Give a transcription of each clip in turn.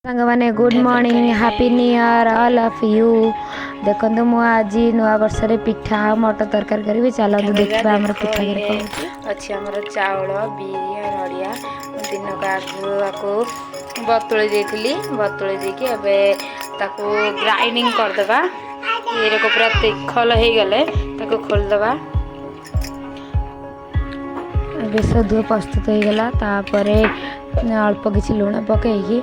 सांग माने good morning happy new year all of you. देखो मु आज नुआ वर्ष रे पिठा मटर तरकारी करी चलतु देखा आम पिठा अच्छी आम चाउल बिरी नड़िया दिन को बतुले देती बतुले देकी ग्राइंडिंग करदे ये पूरा तेखल हो गले खोलदे बेसधु प्रस्तुत हो गला अल्प किसी लुण पकईकी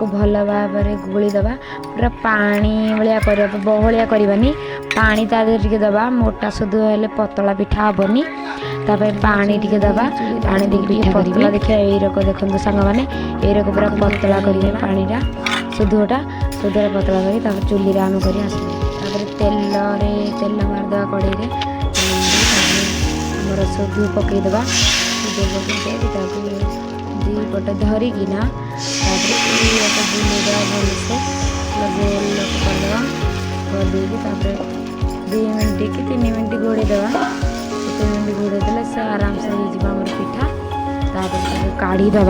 भल भाव गोलीदे पूरा पानी भाया बहलिया करवानी पानी ता टे दबा मोटा सुधु हेल्ले पतला पिठा हेनी पानी टे दबा पानी देखिए पतला देखिए यक देखते सांग मैंने यक पूरा पतला करेंगे पानीटा सुधुटा सुधुरा पतला कर चूल्ही आम कर तेल मारदे कड़े आमर सुधु पकईदे दी पटे धरिकीना बुलेदा भलसे गोल करदे करदे 2 मिनट कि 3 मिनट घोड़ेदे 3 मिनट घोड़ेदे से आराम से होमर पिठा काढ़ीदे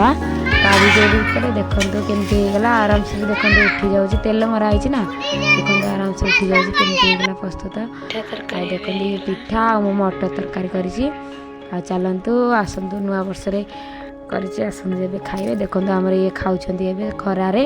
काढ़ी देखो केमती होगा आराम से देखो उठी जाऊँगी तेल मराई ना देखो आराम से उठी जाऊँगी केमती प्रस्तुत देखो पिठा मु मटर तरकारी करी चलतु आसतु नुआ वर्ष आसतु जब खाइबे देखो आमर ये खाऊँ खरारे